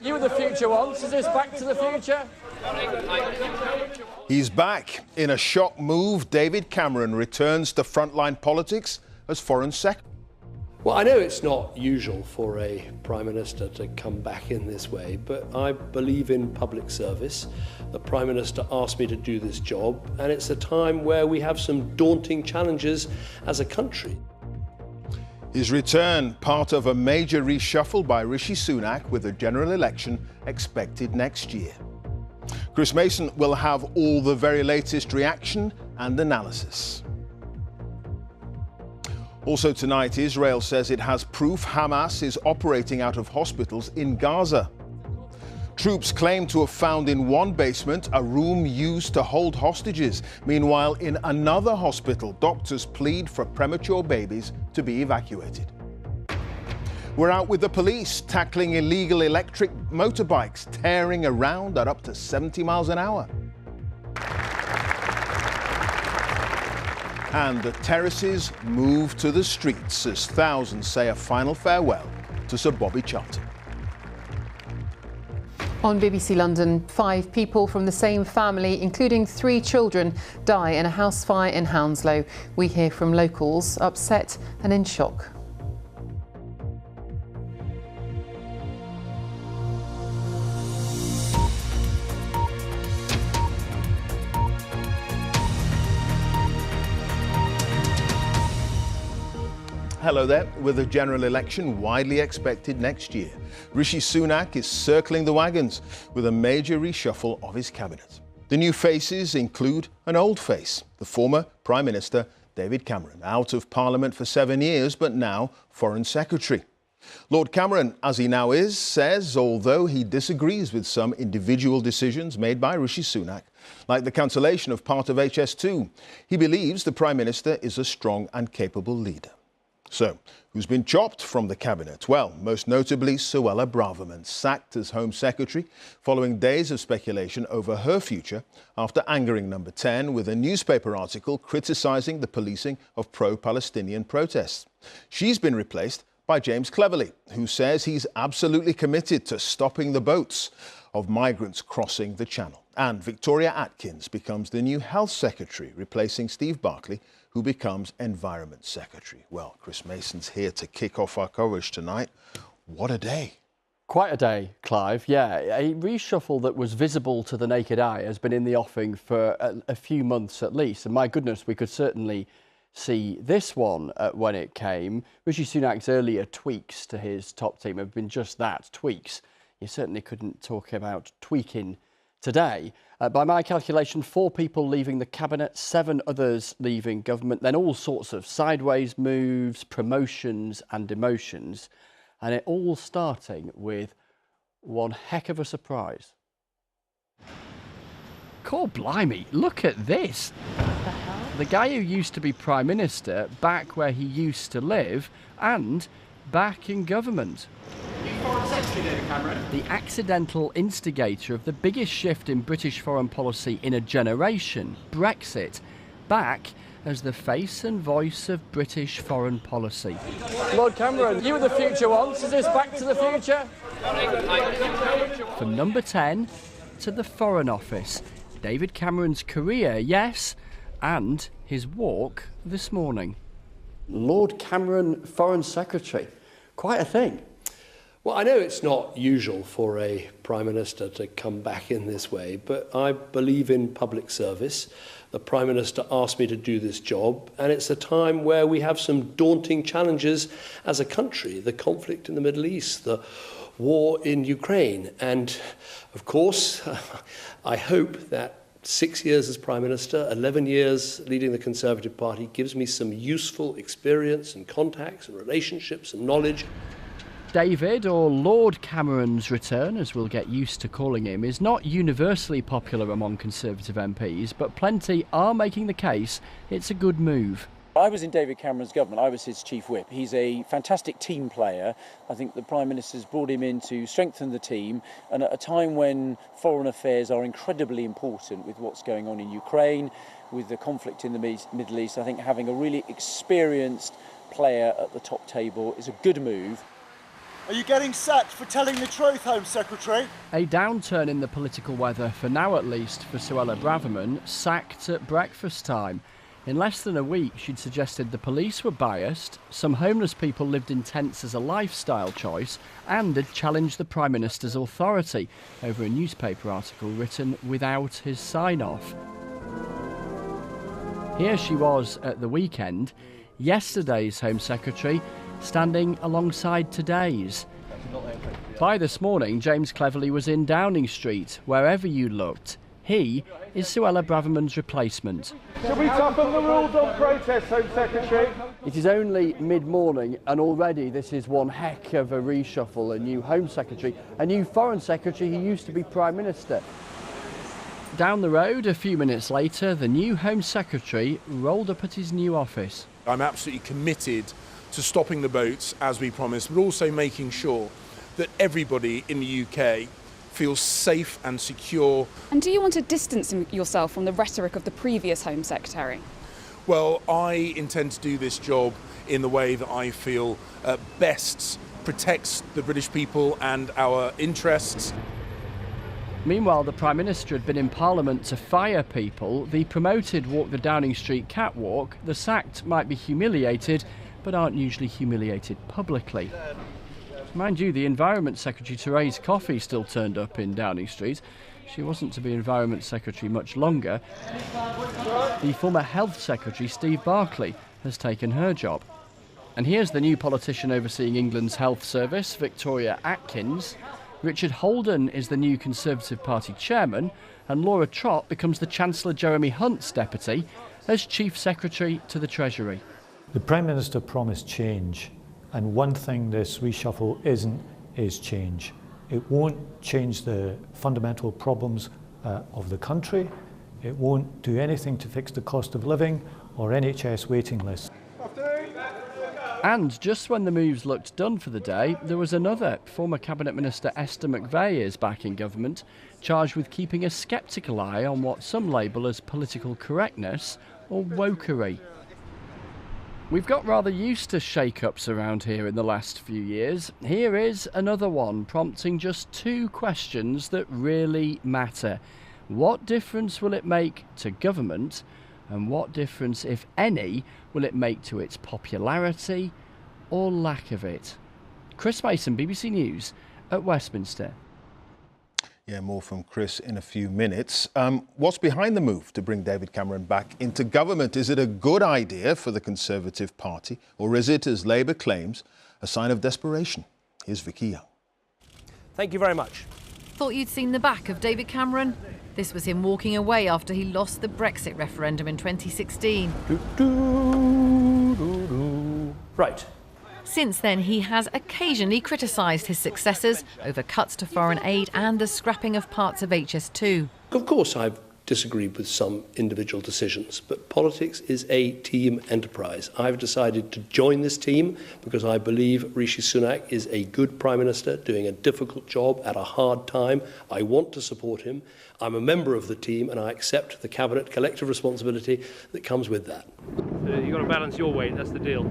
You the future ones. Is this Back to the Future? He's back. In a shock move, David Cameron returns to frontline politics as Foreign Secretary. Well, I know it's not usual for a Prime Minister to come back in this way, but I believe in public service. The Prime Minister asked me to do this job, and it's a time where we have some daunting challenges as a country. His return, part of a major reshuffle by Rishi Sunak, with a general election expected next year. Chris Mason will have all the very latest reaction and analysis. Also tonight, Israel says it has proof Hamas is operating out of hospitals in Gaza. Troops claim to have found in one basement a room used to hold hostages. Meanwhile, in another hospital, doctors plead for premature babies to be evacuated. We're out with the police, tackling illegal electric motorbikes, tearing around at up to 70 miles an hour. And the terraces move to the streets as thousands say a final farewell to Sir Bobby Charlton. On BBC London, 5 people from the same family, including 3 children, die in a house fire in Hounslow. We hear from locals upset and in shock. Hello there. With a general election widely expected next year, Rishi Sunak is circling the wagons with a major reshuffle of his cabinet. The new faces include an old face, the former Prime Minister David Cameron, out of Parliament for 7 years, but now Foreign Secretary. Lord Cameron, as he now is, says although he disagrees with some individual decisions made by Rishi Sunak, like the cancellation of part of HS2, he believes the Prime Minister is a strong and capable leader. So, who's been chopped from the cabinet? Well, most notably Suella Braverman, sacked as Home Secretary following days of speculation over her future after angering Number 10 with a newspaper article criticising the policing of pro-Palestinian protests. She's been replaced by James Cleverly, who says he's absolutely committed to stopping the boats of migrants crossing the Channel. And Victoria Atkins becomes the new Health Secretary, replacing Steve Barclay, who becomes Environment Secretary. Well, Chris Mason's here to kick off our coverage tonight. What a day. Quite a day, Clive. Yeah, a reshuffle that was visible to the naked eye has been in the offing for a few months at least. And my goodness, we could certainly see this one when it came. Rishi Sunak's earlier tweaks to his top team have been just that, tweaks. You certainly couldn't talk about tweaking today. By my calculation, 4 people leaving the cabinet, 7 others leaving government, then all sorts of sideways moves, promotions and demotions. And it all starting with one heck of a surprise. Core blimey, look at this. The guy who used to be Prime Minister, back where he used to live, and back in government. The accidental instigator of the biggest shift in British foreign policy in a generation, Brexit, back as the face and voice of British foreign policy. Lord Cameron, you the future ones. Is this Back to the Future? From Number 10 to the Foreign Office, David Cameron's career, yes, and his walk this morning. Lord Cameron, Foreign Secretary, quite a thing. Well, I know it's not usual for a Prime Minister to come back in this way, but I believe in public service. The Prime Minister asked me to do this job, and it's a time where we have some daunting challenges as a country. The conflict in the Middle East, the war in Ukraine, and of course, I hope that 6 years as Prime Minister, 11 years leading the Conservative Party gives me some useful experience and contacts and relationships and knowledge. David, or Lord Cameron's return, as we'll get used to calling him, is not universally popular among Conservative MPs, but plenty are making the case it's a good move. I was in David Cameron's government. I was his chief whip. He's a fantastic team player. I think the Prime Minister's brought him in to strengthen the team, and at a time when foreign affairs are incredibly important with what's going on in Ukraine, with the conflict in the Middle East, I think having a really experienced player at the top table is a good move. Are you getting sacked for telling the truth, Home Secretary? A downturn in the political weather, for now at least, for Suella Braverman, sacked at breakfast time. In less than a week, she'd suggested the police were biased, some homeless people lived in tents as a lifestyle choice, and had challenged the Prime Minister's authority over a newspaper article written without his sign-off. Here she was at the weekend, yesterday's Home Secretary, standing alongside today's. By this morning, James Cleverly was in Downing Street. Wherever you looked, he is Suella Braverman's replacement. Should we toughen the rules on protest, Home Secretary? It is only mid-morning and already this is one heck of a reshuffle. A new Home Secretary, a new Foreign Secretary who used to be Prime Minister. Down the road, a few minutes later, the new Home Secretary rolled up at his new office. I'm absolutely committed to stopping the boats as we promised, but also making sure that everybody in the UK feels safe and secure. And do you want to distance yourself from the rhetoric of the previous Home Secretary? Well, I intend to do this job in the way that I feel best protects the British people and our interests. Meanwhile, the Prime Minister had been in Parliament to fire people. The promoted walk the Downing Street catwalk. The sacked might be humiliated, but aren't usually humiliated publicly. Mind you, the Environment Secretary, Therese Coffey, still turned up in Downing Street. She wasn't to be Environment Secretary much longer. The former Health Secretary, Steve Barclay, has taken her job. And here's the new politician overseeing England's health service, Victoria Atkins. Richard Holden is the new Conservative Party chairman, and Laura Trott becomes the Chancellor Jeremy Hunt's deputy as Chief Secretary to the Treasury. The Prime Minister promised change, and one thing this reshuffle isn't is change. It won't change the fundamental problems of the country. It won't do anything to fix the cost of living or NHS waiting lists. And just when the moves looked done for the day, there was another. Former Cabinet Minister Esther McVey is back in government, charged with keeping a sceptical eye on what some label as political correctness or wokery. We've got rather used to shake-ups around here in the last few years. Here is another one, prompting just two questions that really matter. What difference will it make to government? And what difference, if any, will it make to its popularity or lack of it? Chris Mason, BBC News at Westminster. Yeah, more from Chris in a few minutes. What's behind the move to bring David Cameron back into government? Is it a good idea for the Conservative Party, or is it, as Labour claims, a sign of desperation? Here's Vicky Young. Thank you very much. Thought you'd seen the back of David Cameron? This was him walking away after he lost the Brexit referendum in 2016. Right. Since then, he has occasionally criticised his successors over cuts to foreign aid and the scrapping of parts of HS2. Of course, I've disagreed with some individual decisions, but politics is a team enterprise. I've decided to join this team because I believe Rishi Sunak is a good Prime Minister doing a difficult job at a hard time. I want to support him. I'm a member of the team and I accept the Cabinet collective responsibility that comes with that. You've got to balance your weight, that's the deal.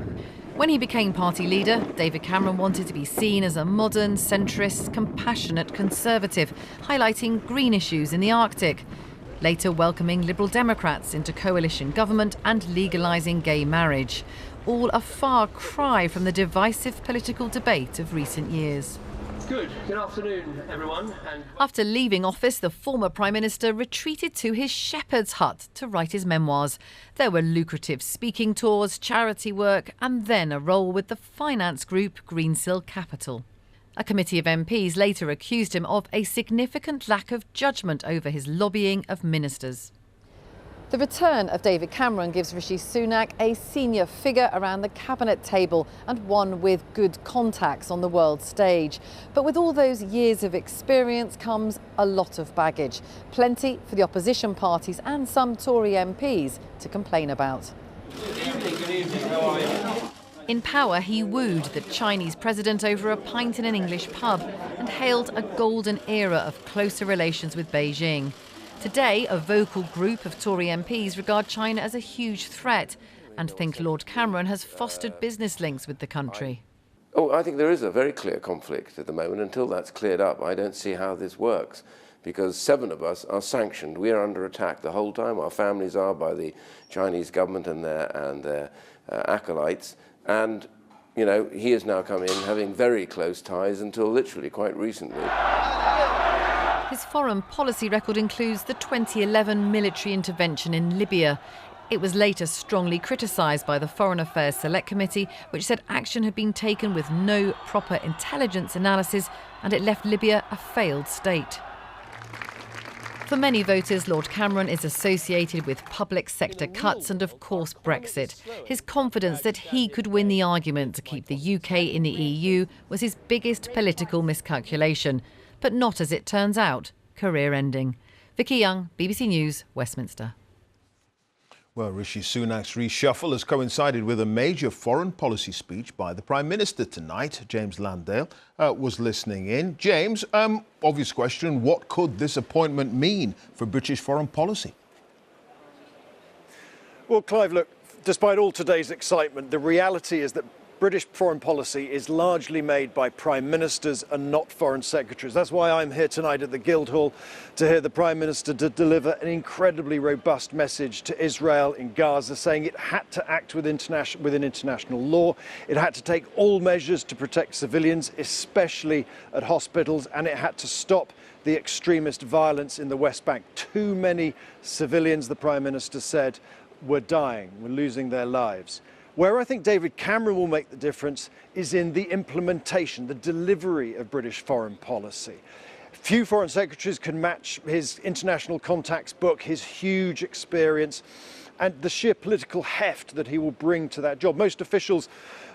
When he became party leader, David Cameron wanted to be seen as a modern, centrist, compassionate Conservative, highlighting green issues in the Arctic. Later welcoming Liberal Democrats into coalition government and legalising gay marriage. All a far cry from the divisive political debate of recent years. Good afternoon, everyone. After leaving office, the former Prime Minister retreated to his shepherd's hut to write his memoirs. There were lucrative speaking tours, charity work, and then a role with the finance group Greensill Capital. A committee of MPs later accused him of a significant lack of judgment over his lobbying of ministers. The return of David Cameron gives Rishi Sunak a senior figure around the cabinet table and one with good contacts on the world stage. But with all those years of experience comes a lot of baggage. Plenty for the opposition parties and some Tory MPs to complain about. Good evening, how are you? In power, he wooed the Chinese president over a pint in an English pub and hailed a golden era of closer relations with Beijing. Today, a vocal group of Tory MPs regard China as a huge threat and think Lord Cameron has fostered business links with the country. Oh, I think there is a very clear conflict at the moment. Until that's cleared up, I don't see how this works, because 7 of us are sanctioned. We are under attack the whole time. Our families are, by the Chinese government and their acolytes. And, you know, he has now come in having very close ties until literally quite recently. His foreign policy record includes the 2011 military intervention in Libya. It was later strongly criticised by the Foreign Affairs Select Committee, which said action had been taken with no proper intelligence analysis and it left Libya a failed state. For many voters, Lord Cameron is associated with public sector cuts and, of course, Brexit. His confidence that he could win the argument to keep the UK in the EU was his biggest political miscalculation, but not, as it turns out, career-ending. Vicky Young, BBC News, Westminster. Well, Rishi Sunak's reshuffle has coincided with a major foreign policy speech by the Prime Minister tonight. James Landale was listening in. James, obvious question, what could this appointment mean for British foreign policy? Well, Clive, look, despite all today's excitement, the reality is that British foreign policy is largely made by prime ministers and not foreign secretaries. That's why I'm here tonight at the Guildhall to hear the Prime Minister deliver an incredibly robust message to Israel in Gaza, saying it had to act within international law, it had to take all measures to protect civilians, especially at hospitals, and it had to stop the extremist violence in the West Bank. Too many civilians, the Prime Minister said, were dying, were losing their lives. Where I think David Cameron will make the difference is in the implementation, the delivery of British foreign policy. Few foreign secretaries can match his international contacts book, his huge experience, and the sheer political heft that he will bring to that job. Most officials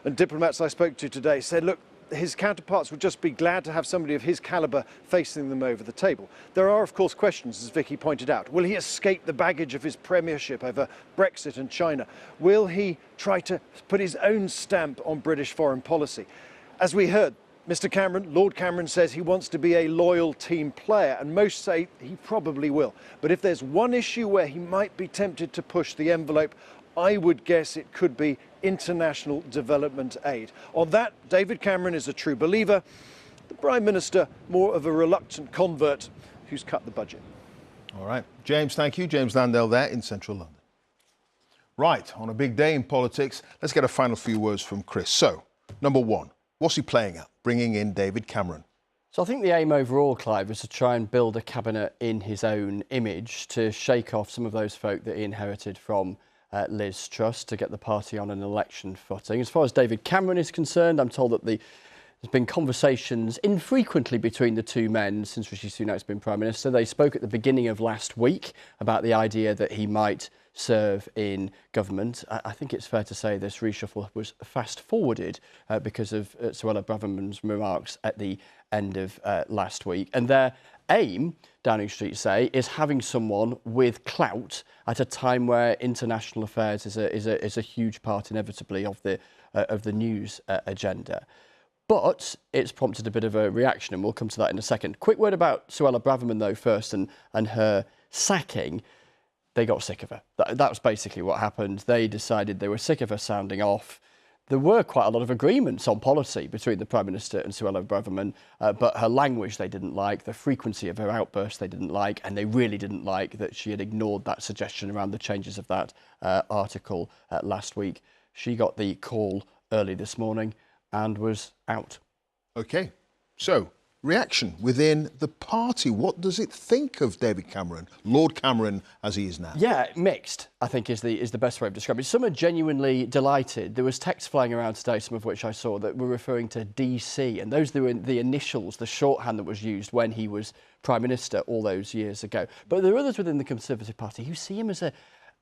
and diplomats I spoke to today said, look, his counterparts would just be glad to have somebody of his calibre facing them over the table. There are, of course, questions, as Vicky pointed out. Will he escape the baggage of his premiership over Brexit and China? Will he try to put his own stamp on British foreign policy? As we heard, Mr. Cameron, Lord Cameron, says he wants to be a loyal team player, and most say he probably will. But if there's one issue where he might be tempted to push the envelope, I would guess it could be international development aid. On that, David Cameron is a true believer. The Prime Minister, more of a reluctant convert who's cut the budget. All right. James, thank you. James Landale there in central London. Right, on a big day in politics, let's get a final few words from Chris. So, number one, what's he playing at? Bringing in David Cameron. So I think the aim overall, Clive, is to try and build a cabinet in his own image to shake off some of those folk that he inherited from Liz Truss, to get the party on an election footing. As far as David Cameron is concerned, I'm told that there's been conversations infrequently between the two men since Rishi Sunak's been Prime Minister. They spoke at the beginning of last week about the idea that he might serve in government. I think it's fair to say this reshuffle was fast-forwarded because of Suella Braverman's remarks at the end of last week. And their aim, Downing Street say, is having someone with clout at a time where international affairs is a huge part, inevitably, of the news agenda. But it's prompted a bit of a reaction, and we'll come to that in a second. Quick word about Suella Braverman, though, first, and her sacking. They got sick of her. That was basically what happened. They decided they were sick of her sounding off. There were quite a lot of agreements on policy between the Prime Minister and Suella Braverman, but her language they didn't like, the frequency of her outbursts they didn't like, and they really didn't like that she had ignored that suggestion around the changes of that article last week. She got the call early this morning and was out. OK, so reaction within the party. What does it think of David Cameron, Lord Cameron as he is now? Yeah, mixed, I think is the best way of describing it. Some are genuinely delighted. There was text flying around today, some of which I saw, that were referring to DC, and those were the initials, the shorthand that was used when he was Prime Minister all those years ago. But there are others within the Conservative Party who see him as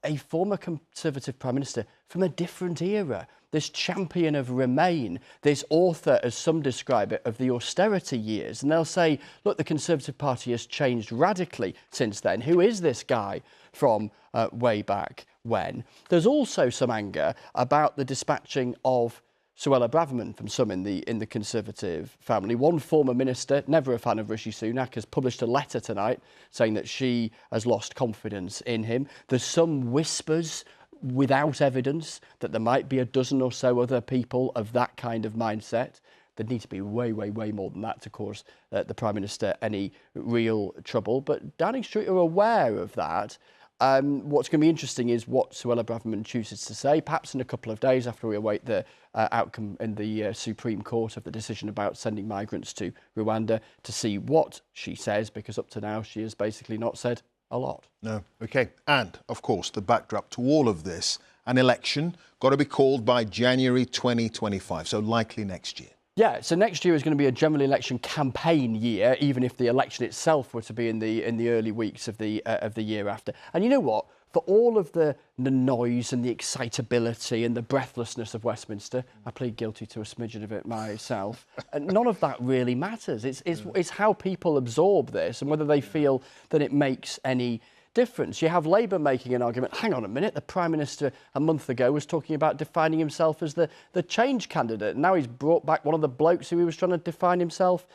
a former Conservative Prime Minister from a different era, this champion of Remain, this author, as some describe it, of the austerity years. And they'll say, look, the Conservative Party has changed radically since then. Who is this guy from way back when? There's also some anger about the dispatching of Suella Braverman from some in the Conservative family. One former minister, never a fan of Rishi Sunak, has published a letter tonight saying that she has lost confidence in him. There's some whispers without evidence that there might be a dozen or so other people of that kind of mindset. There'd need to be way, way, way more than that to cause the Prime Minister any real trouble. But Downing Street are aware of that. What's going to be interesting is what Suella Braverman chooses to say, perhaps in a couple of days after we await the outcome in the Supreme Court of the decision about sending migrants to Rwanda, to see what she says, because up to now she has basically not said a lot. No. OK. And, of course, the backdrop to all of this, an election got to be called by January 2025, so likely next year. Yeah, so next year is going to be a general election campaign year, even if the election itself were to be in the early weeks of the year after. And you know what? For all of the noise and the excitability and the breathlessness of Westminster, I plead guilty to a smidgen of it myself. And none of that really matters. It's how people absorb this and whether they feel that it makes any difference. You have Labour making an argument. Hang on a minute, the Prime Minister a month ago was talking about defining himself as the change candidate. Now he's brought back one of the blokes who he was trying to define himself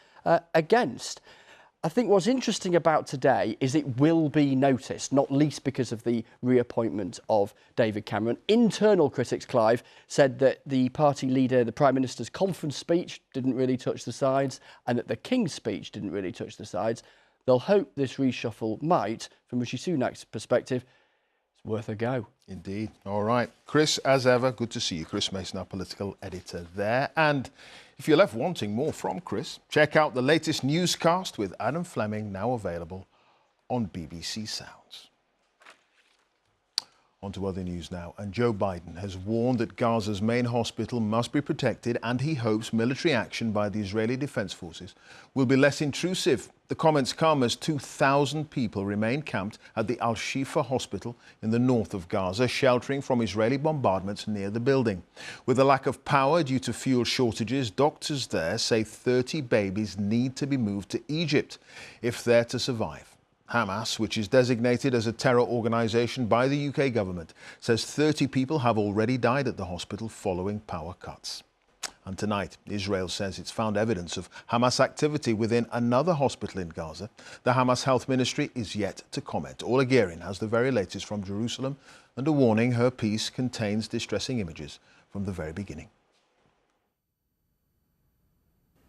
against. I think what's interesting about today is it will be noticed, not least because of the reappointment of David Cameron. Internal critics, Clive, said that the party leader, the Prime Minister's conference speech didn't really touch the sides and that the King's speech didn't really touch the sides. They'll hope this reshuffle might, from Rishi Sunak's perspective, it's worth a go. Indeed. All right. Chris, as ever, good to see you. Chris Mason, our political editor there. And if you're left wanting more from Chris, check out the latest newscast with Adam Fleming, now available on BBC Sounds. On to other news now, and Joe Biden has warned that Gaza's main hospital must be protected, and he hopes military action by the Israeli Defense Forces will be less intrusive. The comments come as 2,000 people remain camped at the Al-Shifa hospital in the north of Gaza, sheltering from Israeli bombardments near the building. With a lack of power due to fuel shortages, doctors there say 30 babies need to be moved to Egypt if they're to survive. Hamas, which is designated as a terror organisation by the UK government, says 30 people have already died at the hospital following power cuts. And tonight, Israel says it's found evidence of Hamas activity within another hospital in Gaza. The Hamas Health Ministry is yet to comment. Ola Gerin has the very latest from Jerusalem and a warning her piece contains distressing images from the very beginning.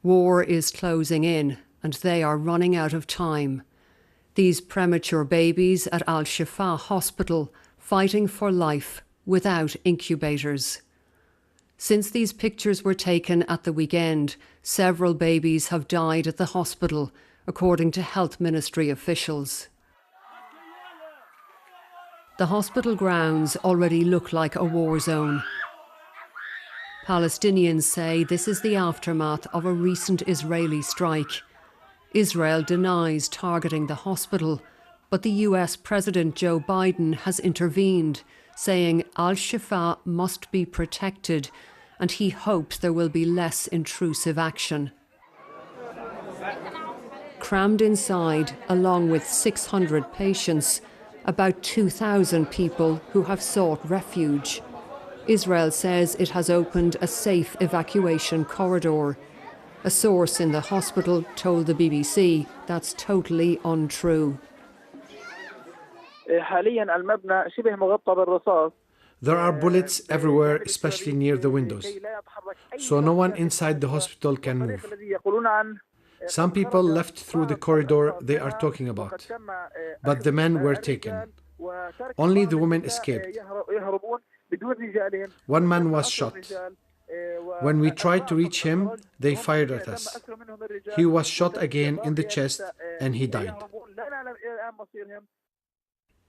War is closing in and they are running out of time. These premature babies at Al-Shifa Hospital fighting for life without incubators. Since these pictures were taken at the weekend, several babies have died at the hospital, according to Health Ministry officials. The hospital grounds already look like a war zone. Palestinians say this is the aftermath of a recent Israeli strike. Israel denies targeting the hospital, but the US President Joe Biden has intervened, saying Al-Shifa must be protected, and he hopes there will be less intrusive action. Crammed inside, along with 600 patients, about 2,000 people who have sought refuge. Israel says it has opened a safe evacuation corridor. A source in the hospital told the BBC that's totally untrue. There are bullets everywhere, especially near the windows, so no one inside the hospital can move. Some people left through the corridor they are talking about, but the men were taken. Only the women escaped. One man was shot. When we tried to reach him, they fired at us. He was shot again in the chest and he died.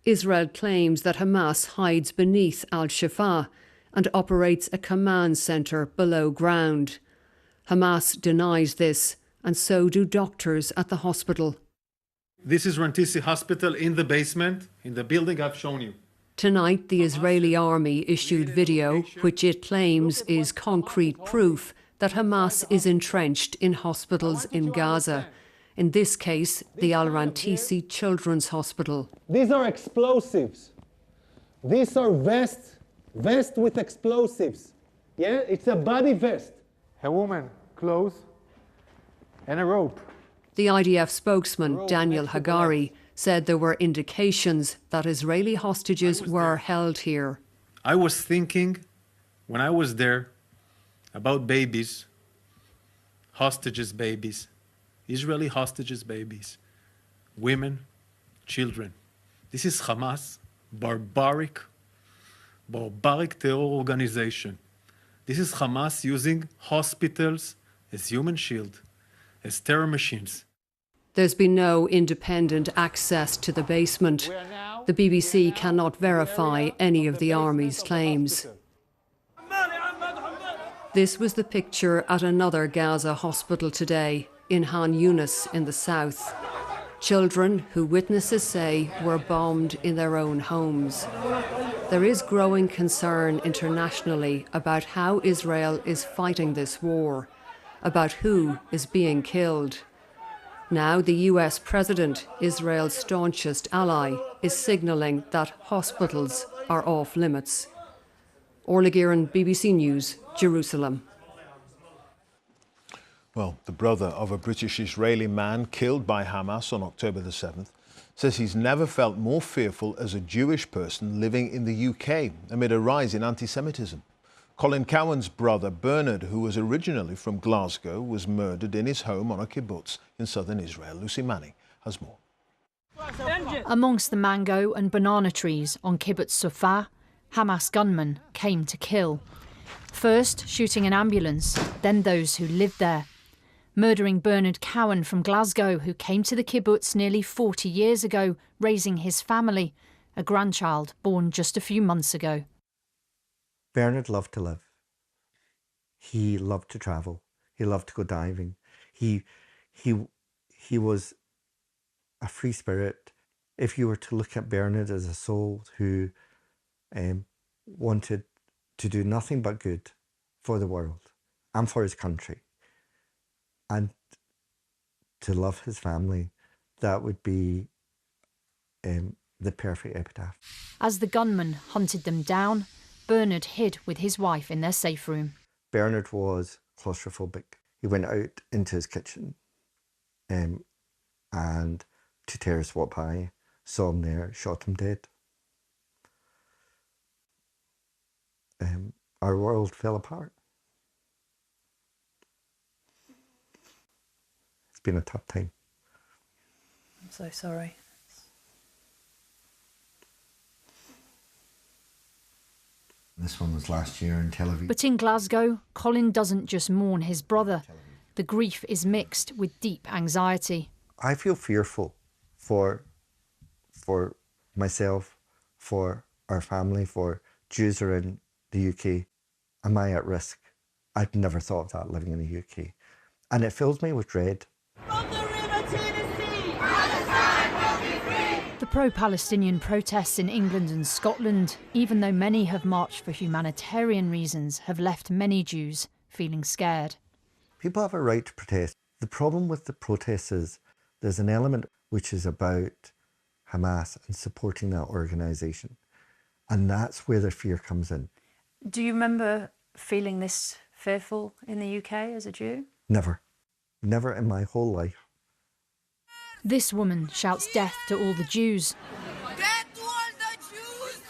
Israel claims that Hamas hides beneath Al-Shifa and operates a command centre below ground. Hamas denies this, and so do doctors at the hospital. This is Rantisi Hospital in the basement, in the building I've shown you. Tonight, the Israeli army issued video, which it claims is concrete proof that Hamas is entrenched in hospitals in Gaza. In this case, the Al-Rantisi Children's Hospital. These are explosives. These are vests with explosives. Yeah, it's a body vest. A woman, clothes, and a rope. The IDF spokesman, Daniel Hagari, said there were indications that Israeli hostages were held here. I was thinking, when I was there, about babies, hostages' babies, Israeli hostages' babies, women, children. This is Hamas, barbaric terror organization. This is Hamas using hospitals as human shield, as terror machines. There's been no independent access to the basement. The BBC cannot verify any of the army's claims. This was the picture at another Gaza hospital today, in Han Yunis in the south. Children who witnesses say were bombed in their own homes. There is growing concern internationally about how Israel is fighting this war, about who is being killed. Now the US president, Israel's staunchest ally, is signalling that hospitals are off limits. Orla Guerin, BBC News, Jerusalem. Well, the brother of a British-Israeli man killed by Hamas on October the 7th says he's never felt more fearful as a Jewish person living in the UK amid a rise in anti-Semitism. Colin Cowan's brother, Bernard, who was originally from Glasgow, was murdered in his home on a kibbutz in southern Israel. Lucy Manning has more. Amongst the mango and banana trees on kibbutz Sufah, Hamas gunmen came to kill. First shooting an ambulance, then those who lived there. Murdering Bernard Cowan from Glasgow, who came to the kibbutz nearly 40 years ago, raising his family, a grandchild born just a few months ago. Bernard loved to live. He loved to travel. He loved to go diving. He was a free spirit. If you were to look at Bernard as a soul who wanted to do nothing but good for the world and for his country, and to love his family, that would be the perfect epitaph. As the gunmen hunted them down, Bernard hid with his wife in their safe room. Bernard was claustrophobic. He went out into his kitchen and two terrorists walked by, saw him there, shot him dead. Our world fell apart. It's been a tough time. I'm so sorry. This one was last year in Tel Aviv. But in Glasgow, Colin doesn't just mourn his brother. The grief is mixed with deep anxiety. I feel fearful for myself, for our family, for Jews who are in the UK. Am I at risk? I'd never thought of that living in the UK. And it fills me with dread. The pro-Palestinian protests in England and Scotland, even though many have marched for humanitarian reasons, have left many Jews feeling scared. People have a right to protest. The problem with the protests is there's an element which is about Hamas and supporting that organisation. And that's where the fear comes in. Do you remember feeling this fearful in the UK as a Jew? Never. Never in my whole life. This woman shouts death to all the Jews. Death to all the Jews!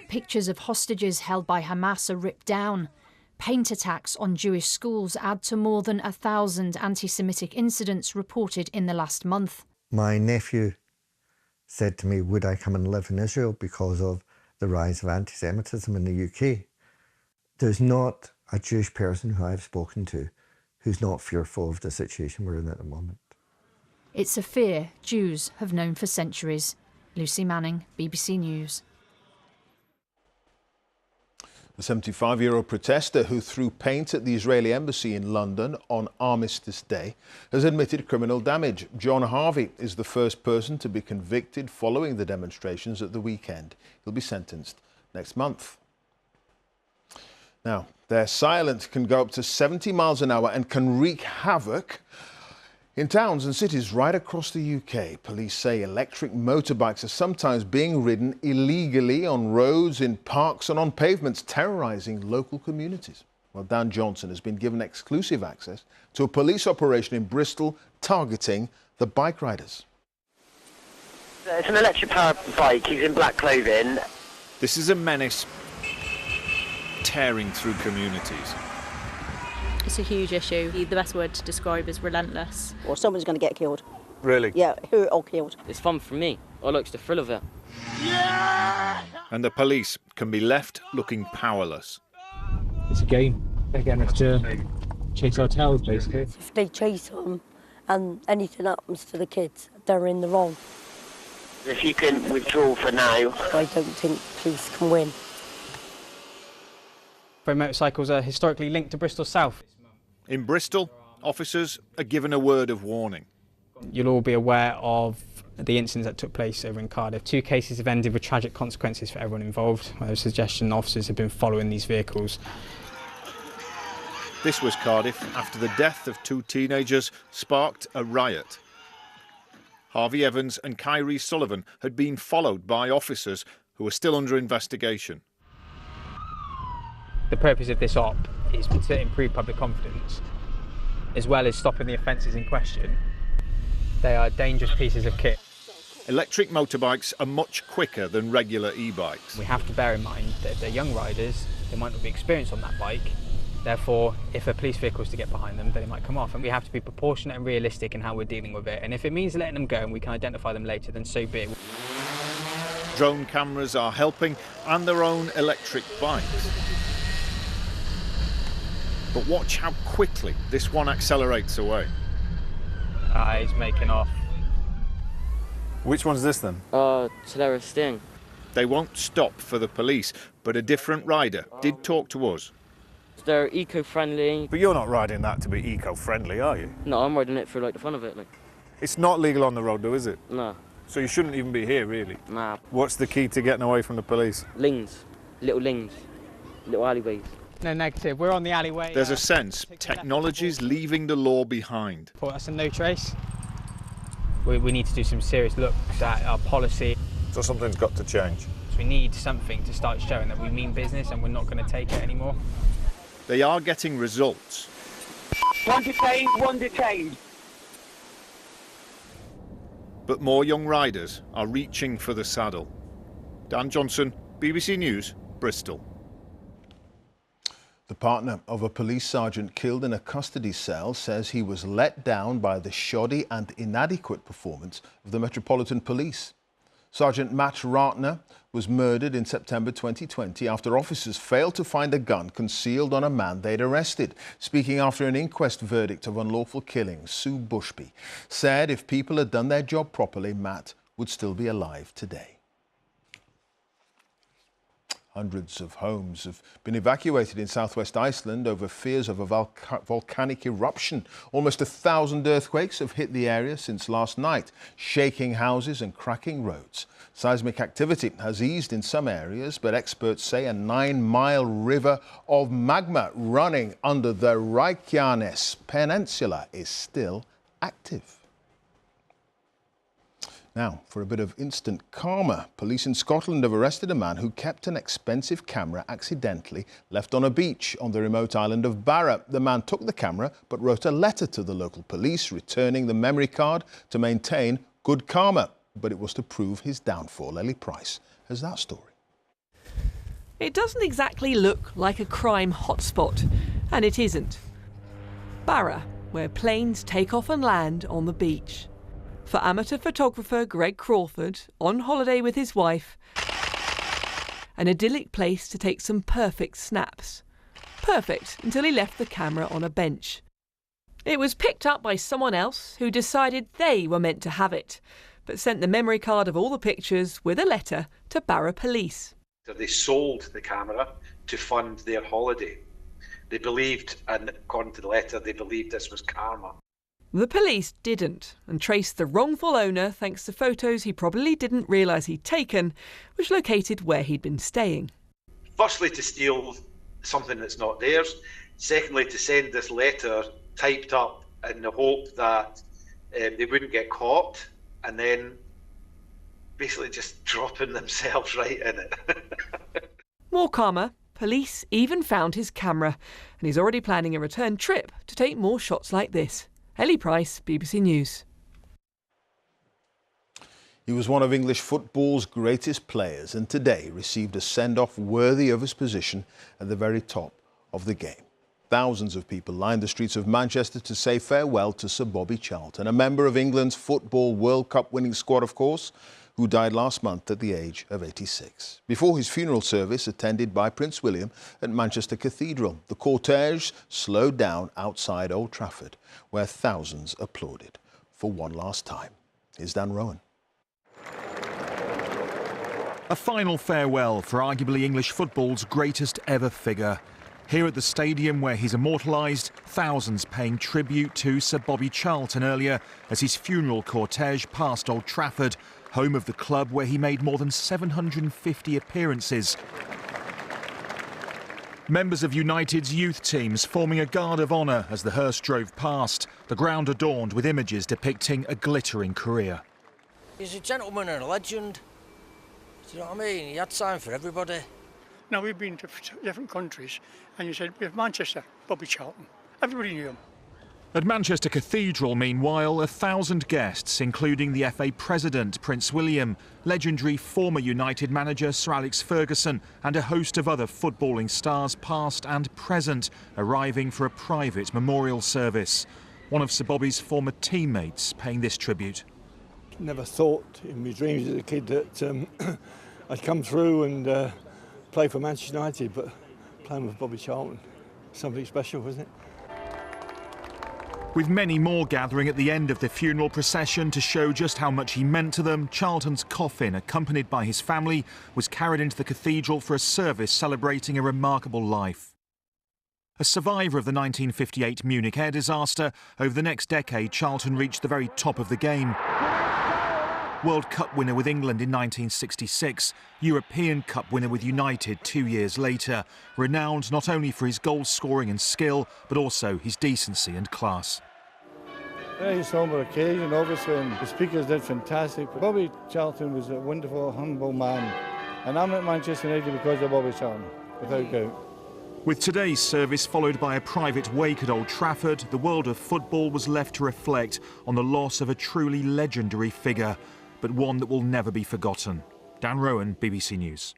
Pictures of hostages held by Hamas are ripped down. Paint attacks on Jewish schools add to more than 1,000 anti-Semitic incidents reported in the last month. My nephew said to me, would I come and live in Israel because of the rise of anti-Semitism in the UK? There's not a Jewish person who I've spoken to who's not fearful of the situation we're in at the moment. It's a fear Jews have known for centuries. Lucy Manning, BBC News. The 75-year-old protester who threw paint at the Israeli embassy in London on Armistice Day has admitted criminal damage. John Harvey is the first person to be convicted following the demonstrations at the weekend. He'll be sentenced next month. Now, their silence can go up to 70 miles an hour and can wreak havoc in towns and cities right across the UK. Police say electric motorbikes are sometimes being ridden illegally on roads, in parks and on pavements, terrorising local communities. Well, Dan Johnson has been given exclusive access to a police operation in Bristol targeting the bike riders. It's an electric-powered bike. He's in black clothing. This is a menace tearing through communities. It's a huge issue. The best word to describe is relentless. Or someone's going to get killed. Really? Yeah, hurt or killed. It's fun for me. I like the thrill of it. And the police can be left looking powerless. It's a game. They're getting us to chase our tails, basically. If they chase them and anything happens to the kids, they're in the wrong. If you can withdraw for now. I don't think police can win. Motorcycles are historically linked to Bristol South. In Bristol, officers are given a word of warning. You'll all be aware of the incidents that took place over in Cardiff. 2 cases have ended with tragic consequences for everyone involved, where there was suggestion officers have been following these vehicles. This was Cardiff after the death of 2 teenagers sparked a riot. Harvey Evans and Kyrie Sullivan had been followed by officers who are still under investigation. The purpose of this op is to improve public confidence, as well as stopping the offences in question. They are dangerous pieces of kit. Electric motorbikes are much quicker than regular e-bikes. We have to bear in mind that if they're young riders, they might not be experienced on that bike. Therefore, if a police vehicle is to get behind them, then it might come off. And we have to be proportionate and realistic in how we're dealing with it. And if it means letting them go and we can identify them later, then so be it. Drone cameras are helping, and their own electric bikes. But watch how quickly this one accelerates away. He's making off. Which one's this then? Solera Sting. They won't stop for the police, but a different rider did talk to us. They're eco-friendly. But you're not riding that to be eco-friendly, are you? No, I'm riding it for like the fun of it. It's not legal on the road though, is it? No. So you shouldn't even be here, really? Nah. What's the key to getting away from the police? Lanes. Little alleyways. No negative, we're on the alleyway. There's a sense technology's leaving the law behind. That's a no trace. We need to do some serious looks at our policy. So something's got to change. So we need something to start showing that we mean business and we're not going to take it anymore. They are getting results. One detained. But more young riders are reaching for the saddle. Dan Johnson, BBC News, Bristol. The partner of a police sergeant killed in a custody cell says he was let down by the shoddy and inadequate performance of the Metropolitan Police. Sergeant Matt Ratner was murdered in September 2020 after officers failed to find a gun concealed on a man they'd arrested. Speaking after an inquest verdict of unlawful killing, Sue Bushby said if people had done their job properly, Matt would still be alive today. Hundreds of homes have been evacuated in southwest Iceland over fears of a volcanic eruption. Almost 1,000 earthquakes have hit the area since last night, shaking houses and cracking roads. Seismic activity has eased in some areas, but experts say a 9-mile river of magma running under the Reykjanes Peninsula is still active. Now, for a bit of instant karma, police in Scotland have arrested a man who kept an expensive camera accidentally left on a beach on the remote island of Barra. The man took the camera but wrote a letter to the local police returning the memory card to maintain good karma. But it was to prove his downfall. Ellie Price has that story. It doesn't exactly look like a crime hotspot, and it isn't. Barra, where planes take off and land on the beach. For amateur photographer Greg Crawford, on holiday with his wife, an idyllic place to take some perfect snaps. Perfect until he left the camera on a bench. It was picked up by someone else who decided they were meant to have it, but sent the memory card of all the pictures with a letter to Barra Police. They sold the camera to fund their holiday. They believed, and according to the letter, they believed this was karma. The police didn't, and traced the wrongful owner thanks to photos he probably didn't realise he'd taken, which located where he'd been staying. Firstly, to steal something that's not theirs. Secondly, to send this letter typed up in the hope that they wouldn't get caught, and then basically just dropping themselves right in it. More karma, police even found his camera, and he's already planning a return trip to take more shots like this. Ellie Price, BBC News. He was one of English football's greatest players and today received a send-off worthy of his position at the very top of the game. Thousands of people lined the streets of Manchester to say farewell to Sir Bobby Charlton, a member of England's Football World Cup winning squad, of course, who died last month at the age of 86. Before his funeral service attended by Prince William at Manchester Cathedral, the cortege slowed down outside Old Trafford, where thousands applauded for one last time. Here's Dan Rowan. A final farewell for arguably English football's greatest ever figure. Here at the stadium where he's immortalised, thousands paying tribute to Sir Bobby Charlton earlier as his funeral cortege passed Old Trafford, home of the club where he made more than 750 appearances. Members of United's youth teams forming a guard of honour as the hearse drove past, the ground adorned with images depicting a glittering career. He's a gentleman and a legend. Do you know what I mean? He had time for everybody. Now, we've been to different countries, and you said, we have Manchester, Bobby Charlton. Everybody knew him. At Manchester Cathedral, meanwhile, 1,000 guests, including the FA President, Prince William, legendary former United manager Sir Alex Ferguson, and a host of other footballing stars past and present, arriving for a private memorial service. One of Sir Bobby's former teammates paying this tribute. Never thought in my dreams as a kid that I'd come through and play for Manchester United, but playing with Bobby Charlton, something special, wasn't it? With many more gathering at the end of the funeral procession to show just how much he meant to them, Charlton's coffin, accompanied by his family, was carried into the cathedral for a service celebrating a remarkable life. A survivor of the 1958 Munich air disaster, over the next decade Charlton reached the very top of the game. World Cup winner with England in 1966, European Cup winner with United 2 years later, renowned not only for his goal scoring and skill, but also his decency and class. Yeah, he's home on occasion, obviously, and the speakers did fantastic. Bobby Charlton was a wonderful, humble man, and I'm at Manchester United because of Bobby Charlton, without doubt. With today's service followed by a private wake at Old Trafford, the world of football was left to reflect on the loss of a truly legendary figure, but one that will never be forgotten. Dan Rowan, BBC News.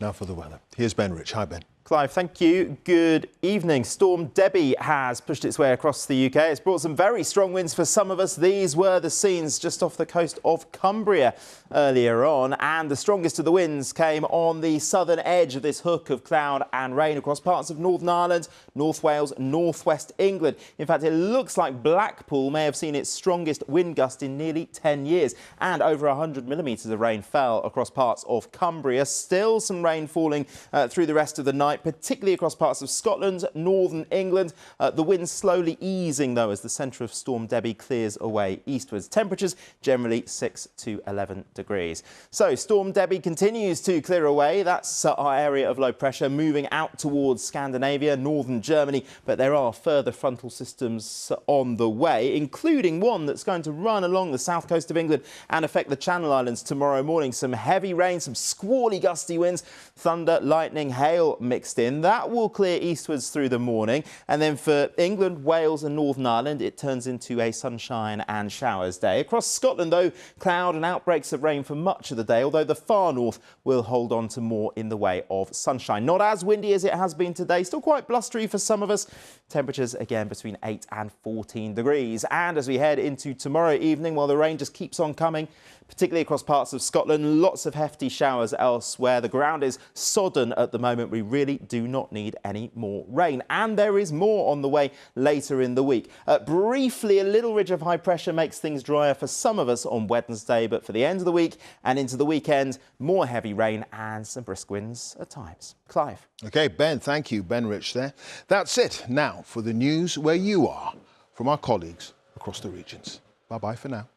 Now for the weather. Here's Ben Rich. Hi, Ben. Clive, thank you. Good evening. Storm Debbie has pushed its way across the UK. It's brought some very strong winds for some of us. These were the scenes just off the coast of Cumbria earlier on, and the strongest of the winds came on the southern edge of this hook of cloud and rain across parts of Northern Ireland, North Wales, North West England. In fact, it looks like Blackpool may have seen its strongest wind gust in nearly 10 years, and over 100 millimetres of rain fell across parts of Cumbria. Still some rain falling through the rest of the night, particularly across parts of Scotland, northern England. The wind slowly easing, though, as the centre of Storm Debbie clears away eastwards. Temperatures generally 6 to 11 degrees. So Storm Debbie continues to clear away. That's our area of low pressure moving out towards Scandinavia, northern Germany. But there are further frontal systems on the way, including one that's going to run along the south coast of England and affect the Channel Islands tomorrow morning. Some heavy rain, some squally gusty winds, thunder, lightning, hail mixed in. That will clear eastwards through the morning, and then for England, Wales and Northern Ireland it turns into a sunshine and showers day. Across Scotland, though, cloud and outbreaks of rain for much of the day, although the far north will hold on to more in the way of sunshine. Not as windy as it has been today, still quite blustery for some of us. Temperatures again between 8 and 14 degrees. And as we head into tomorrow evening, well, the rain just keeps on coming, particularly across parts of Scotland. Lots of hefty showers elsewhere. The ground is sodden at the moment. We really do not need any more rain. And there is more on the way later in the week. Briefly, a little ridge of high pressure makes things drier for some of us on Wednesday, but for the end of the week and into the weekend, more heavy rain and some brisk winds at times. Clive. OK, Ben, thank you. Ben Rich there. That's it. Now for the news where you are from our colleagues across the regions. Bye-bye for now.